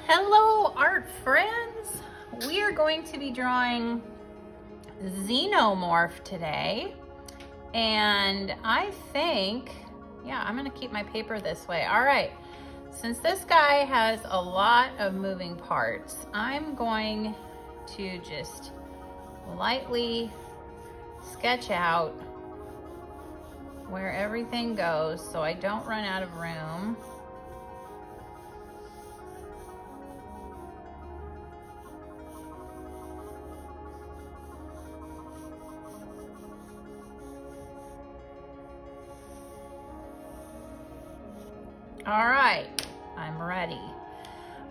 Hello, art friends. We are going to be drawing Xenomorph today. And I think, yeah, I'm gonna keep my paper this way. All right, since this guy has a lot of moving parts, I'm going to just lightly sketch out where everything goes so I don't run out of room. All right, I'm ready.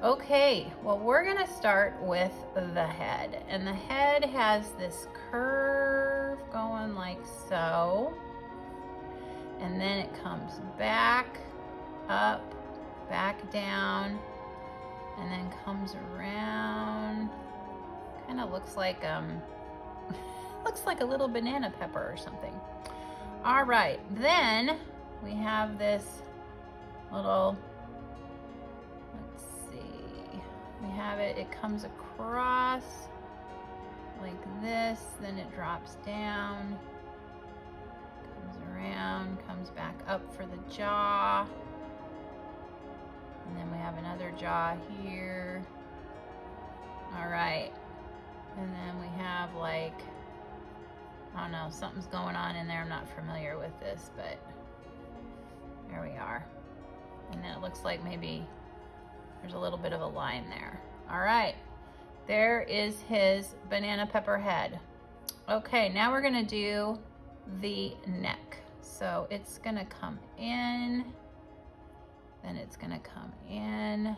Okay, well, we're gonna start with the head. And the head has this curve going like so. And then it comes back up, back down, and then comes around. Kind of looks like looks like a little banana pepper or something. All right, then we have this little, let's see, we have it, it comes across like this, then it drops down, comes around, comes back up for the jaw, and then we have another jaw here. All right, and then we have like, I don't know, something's going on in there. I'm not familiar with this, but there we are. And then it looks like maybe there's a little bit of a line there. All right, there is his banana pepper head. Okay, now we're gonna do the neck. So it's gonna come in, then it's gonna come in,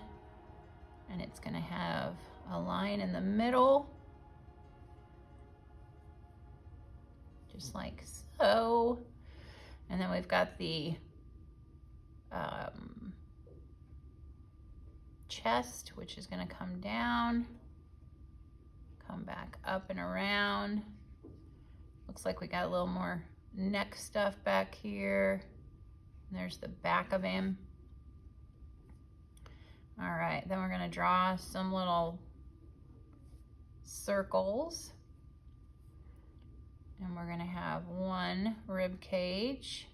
and it's gonna have a line in the middle, just like so. And then we've got the chest, which is going to come down, come back up and around. Looks like we got a little more neck stuff back here. And there's the back of him. All right, then we're going to draw some little circles. And we're going to have 1 rib cage,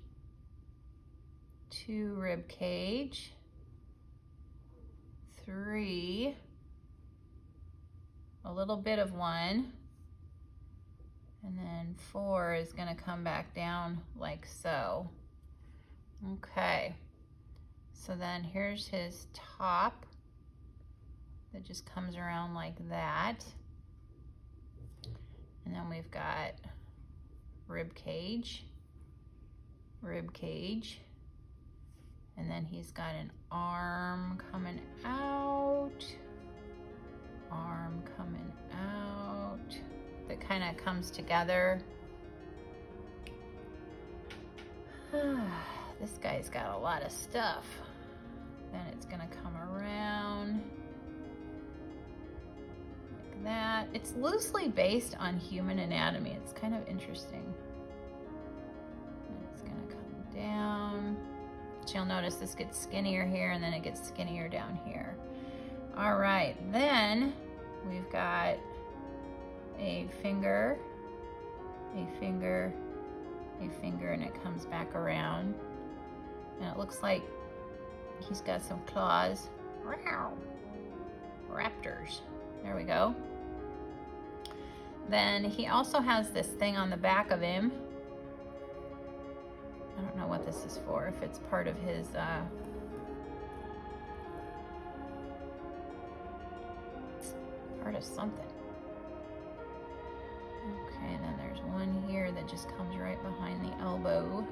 2 rib cage, 3, a little bit of 1, and then 4 is going to come back down like so. Okay, so then here's his top that just comes around like that. And then we've got rib cage, and then he's got an arm coming out, that kind of comes together. This guy's got a lot of stuff. Then it's gonna come around like that. It's loosely based on human anatomy. It's kind of interesting. And it's gonna come down. You'll notice this gets skinnier here and then it gets skinnier down here. All right, then we've got a finger, and it comes back around. And it looks like he's got some claws. Raptors. There we go. Then he also has this thing on the back of him. I don't know what this is for, if it's part of his part of something. Okay, and then there's one here that just comes right behind the elbow,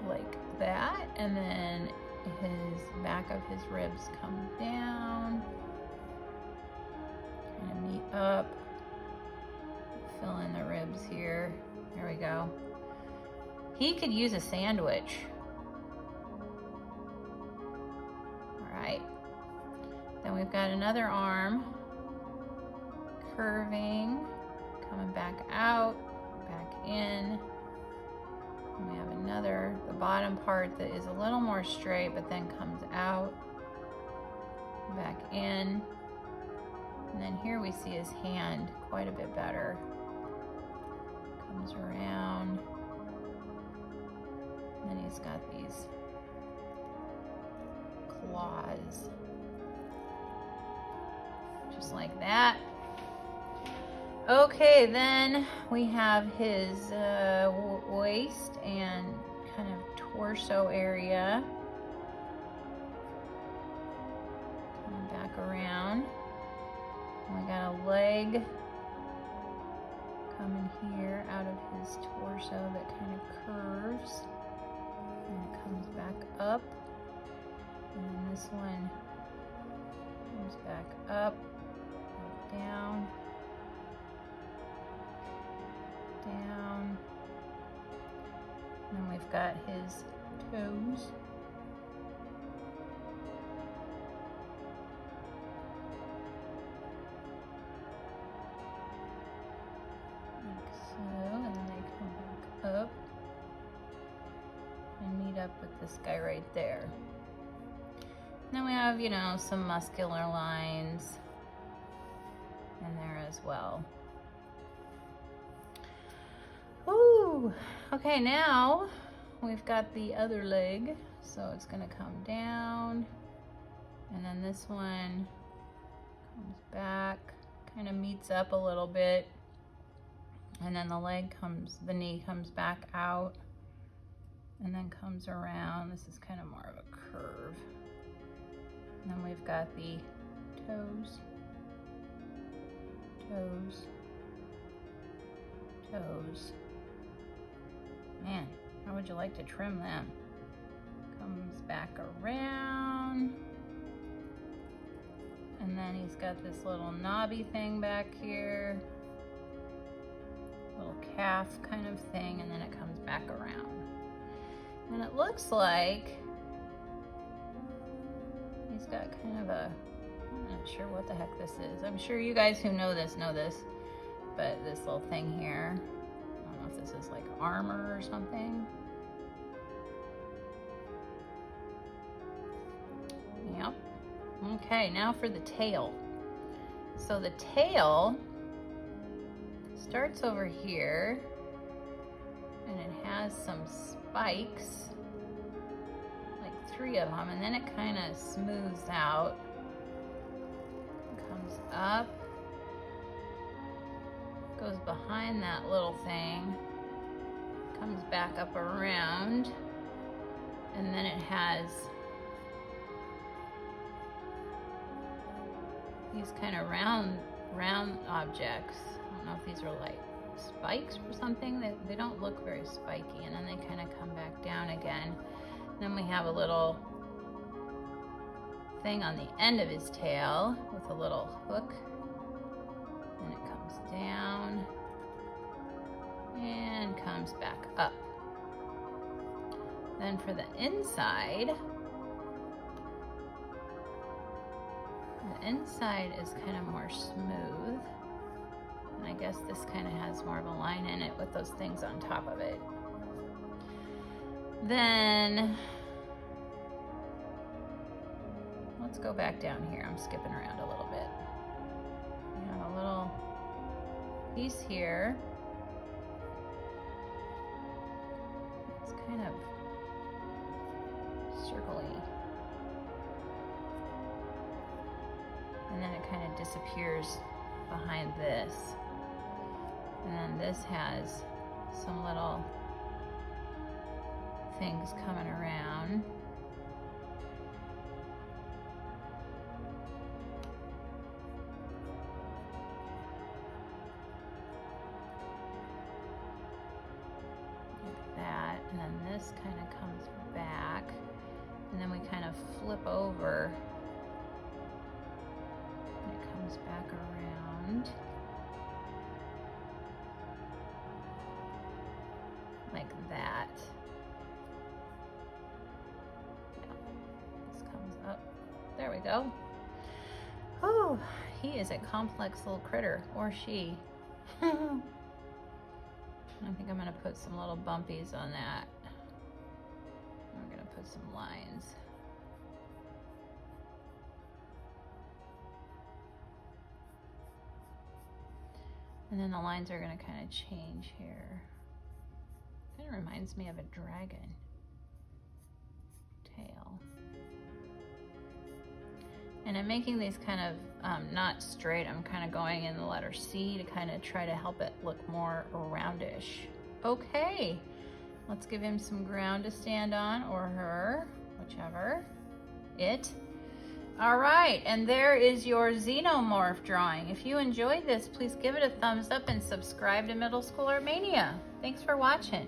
like that, and then his back of his ribs come down, kind of meet up, fill in the ribs here. There we go. He could use a sandwich. All right. Then we've got another arm, curving, coming back out, back in. And we have another, the bottom part that is a little more straight, but then comes out. back in. And then here we see his hand quite a bit better. Comes around. And then he's got these claws. Just like that. Okay, then we have his waist and kind of torso area. Coming back around. And we got a leg coming here out of his torso that kind of curves. And it comes back up. And then this one comes back up, down, down. And then we've got his toes. Like so, and then they come back up and meet up with this guy right there. And then we have, you know, some muscular lines in there as well. Ooh, okay, now we've got the other leg, so it's gonna come down, and then this one comes back, kind of meets up a little bit, and then the knee comes back out, and then comes around. This is kind of more of a curve. And then we've got the toes, toes, toes. Man, how would you like to trim them? Comes back around. And then he's got this little knobby thing back here. Little calf kind of thing, and then it comes back around. And it looks like he's got kind of a, I'm not sure what the heck this is. I'm sure you guys who know this, but this little thing here, I don't know if this is like armor or something. Yep. Okay, now for the tail. So the tail starts over here, and it has some spikes, like 3 of them, and then it kind of smooths out, comes up, goes behind that little thing, comes back up around, and then it has these kind of round objects. I don't know if these are like spikes or something. They don't look very spiky, and then they kind of come back down again. Then we have a little thing on the end of his tail with a little hook, and it comes down and comes back up. Then for the inside is kind of more smooth, and I guess this kind of has more of a line in it with those things on top of it. Then let's go back down here. I'm skipping around a little bit. We have a little piece here. It's kind of circly. And then it kind of disappears behind this. And then this has some little things coming around. Like that. And then this kind of comes back. And then we kind of flip over. And it comes back around. Like that. Yeah. This comes up. There we go. Oh, he is a complex little critter, or she. I think I'm gonna put some little bumpies on that. We're gonna put some lines. And then the lines are going to kind of change here. Kind of reminds me of a dragon tail. And I'm making these kind of not straight. I'm kind of going in the letter C to kind of try to help it look more roundish. Okay, let's give him some ground to stand on, or her, whichever. It. All right, and there is your Xenomorph drawing. If you enjoyed this, please give it a thumbs up and subscribe to Middle School Art Mania. Thanks for watching.